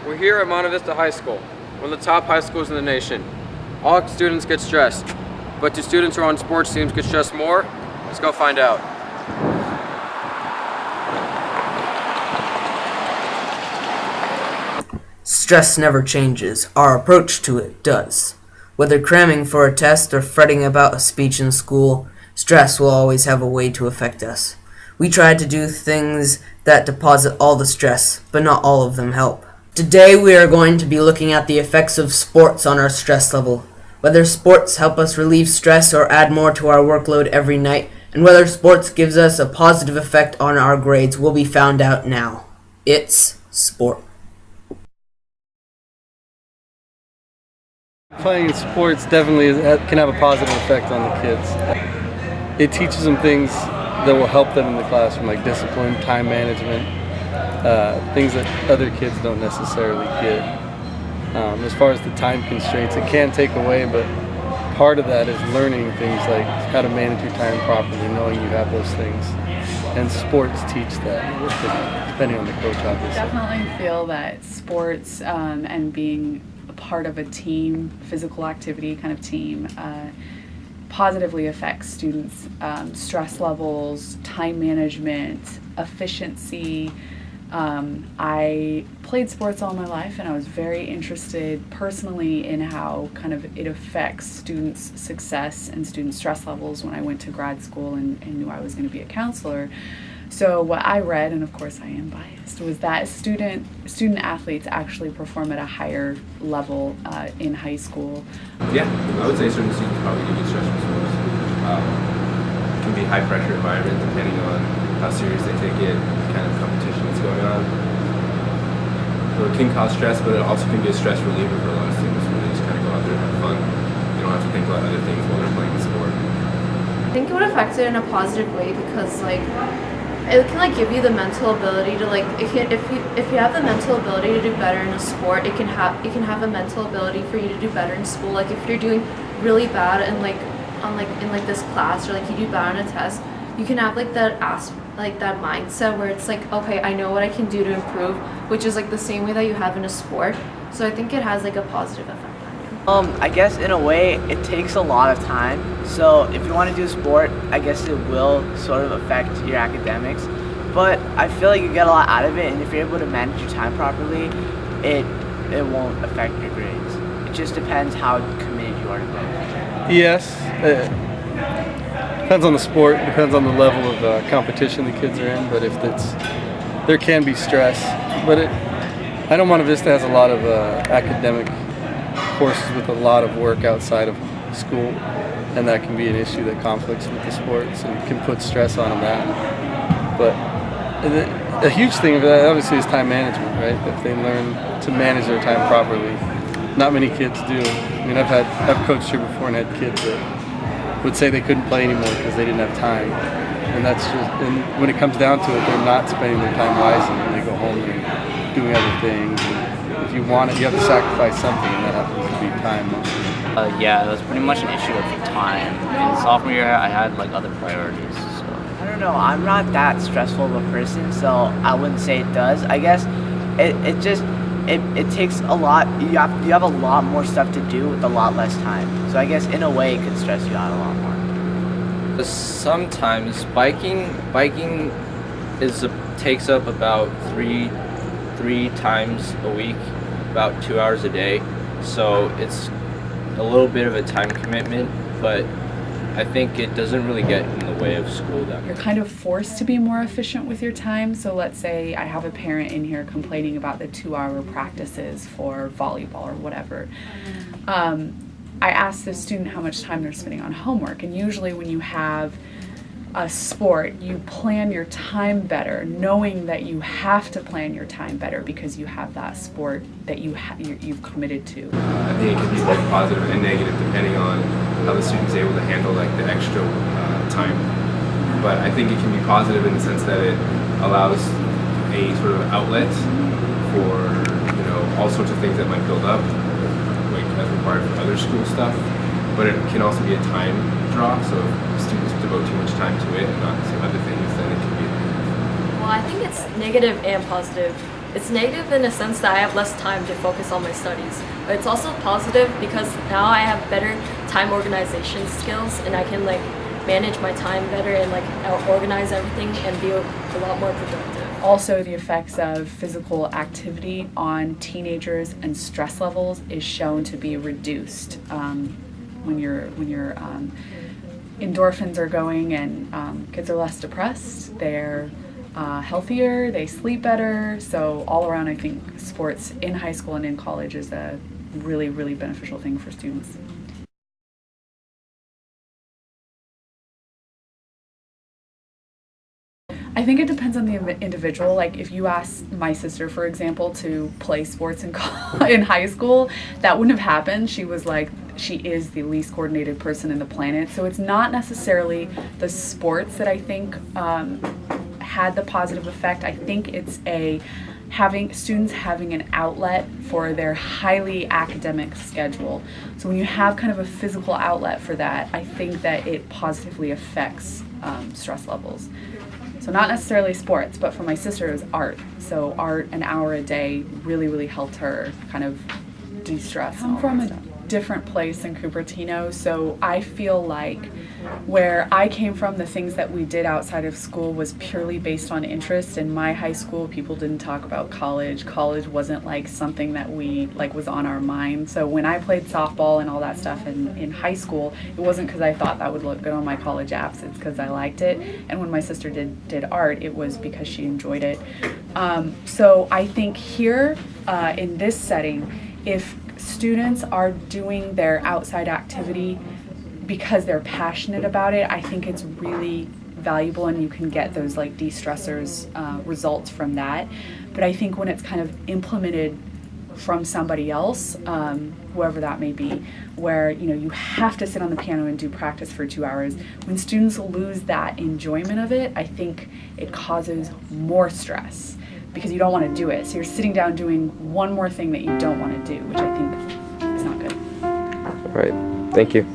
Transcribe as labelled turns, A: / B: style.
A: We're here at Monte Vista High School, one of the top high schools in the nation. All students get stressed, but do students who are on sports teams get stressed more? Let's go find out.
B: Stress never changes. Our approach to it does. Whether cramming for a test or fretting about a speech in school, stress will always have a way to affect us. We try to do things that deposit all the stress, but not all of them help. Today we are going to be looking at the effects of sports on our stress level. Whether sports help us relieve stress or add more to our workload every night, and whether sports gives us a positive effect on our grades will be found out now. It's sport.
C: Playing sports definitely can have a positive effect on the kids. It teaches them things that will help them in the classroom, like discipline, time management, things that other kids don't necessarily get. As far as the time constraints, it can take away, but part of that is learning things like how to manage your time properly, knowing you have those things. And sports teach that, depending on the coach, obviously.
D: I definitely feel that sports and being a part of a team, physical activity kind of team, positively affects students' stress levels, time management, efficiency. I played sports all my life, and I was very interested personally in how kind of it affects students' success and students' stress levels when I went to grad school and knew I was going to be a counselor. So what I read, and of course I am biased, was that student athletes actually perform at a higher level in high school.
E: Yeah, I would say certain students probably do get stress from sports. It can be a high pressure environment depending on how serious they take it, the kind of competition that's going on. So it can cause stress, but it also can be a stress reliever for a lot of students when they just kind of go out there and have fun. They don't have to think about other things while they're playing the sport.
F: I think it would affect it in a positive way because it can give you the mental ability to if you have the mental ability to do better in a sport, it can have a mental ability for you to do better in school. Like if you're doing really bad and in this class, or you do bad on a test, you can have that mindset where it's okay, I know what I can do to improve, which is the same way that you have in a sport. So I think it has a positive effect on you.
G: I guess in a way it takes a lot of time. So if you want to do a sport, I guess it will sort of affect your academics. But I feel like you get a lot out of it, and if you're able to manage your time properly, it won't affect your grades. It just depends how committed you are to it.
C: Yes, depends on the sport, depends on the level of competition the kids are in, but there can be stress. But I know Monte Vista has a lot of academic courses with a lot of work outside of school, and that can be an issue that conflicts with the sports and can put stress on them. But a huge thing of that obviously is time management, right? If they learn to manage their time properly. Not many kids do. I mean, I've coached here before and had kids that would say they couldn't play anymore because they didn't have time. And and when it comes down to it, they're not spending their time wisely when they go home and doing other things. And if you want it, you have to sacrifice something, and that happens to be time mostly.
H: Yeah, it was pretty much an issue of time. In sophomore year, I had other priorities. So
G: I don't know, I'm not that stressful of a person, so I wouldn't say it does. I guess it takes a lot. You have a lot more stuff to do with a lot less time. So I guess in a way it could stress you out a lot more.
A: Sometimes biking takes up about three times a week, about 2 hours a day. So it's a little bit of a time commitment, but I think it doesn't really get in the way of school that much.
D: You're kind of forced to be more efficient with your time. So let's say I have a parent in here complaining about the 2-hour practices for volleyball or whatever. I ask the student how much time they're spending on homework, and usually when you have a sport, you plan your time better, knowing that you have to plan your time better because you have that sport that you've committed to.
E: I think it can be both positive and negative depending on how the student's able to handle the extra time. But I think it can be positive in the sense that it allows a sort of outlet for all sorts of things that might build up, as required for other school stuff. But it can also be a time draw, so if students devote too much time to it and not to other things, then it can be.
F: Well, I think it's negative and positive
I: It's negative in the sense that I have less time to focus on my studies, but it's also positive because now I have better time organization skills and I can like manage my time better and like organize everything and be a lot more productive.
D: Also, the effects of physical activity on teenagers and stress levels is shown to be reduced when your endorphins are going and kids are less depressed. They're healthier, they sleep better. So all around, I think sports in high school and in college is a really, really beneficial thing for students. I think it depends on the individual. Like if you ask my sister, for example, to play sports in high school, that wouldn't have happened. She is the least coordinated person in the planet. So it's not necessarily the sports that I think had the positive effect. I think it's students having an outlet for their highly academic schedule. So when you have kind of a physical outlet for that, I think that it positively affects stress levels. So not necessarily sports, but for my sister it was art. So art, an hour a day, really, really helped her kind of de-stress. I'm from a different place in Cupertino, so I feel like where I came from, the things that we did outside of school was purely based on interest. In my high school, people didn't talk about college. College wasn't like something that we was on our mind. So when I played softball and all that stuff in high school, it wasn't because I thought that would look good on my college apps. It's because I liked it. And when my sister did art, it was because she enjoyed it. So I think here in this setting, if students are doing their outside activity because they're passionate about it, I think it's really valuable and you can get those like de-stressors results from that. But I think when it's kind of implemented from somebody else, whoever that may be, where you have to sit on the piano and do practice for 2 hours, when students lose that enjoyment of it, I think it causes more stress because you don't want to do it. So you're sitting down doing one more thing that you don't want to do, which I think is not good.
E: All right. Thank you.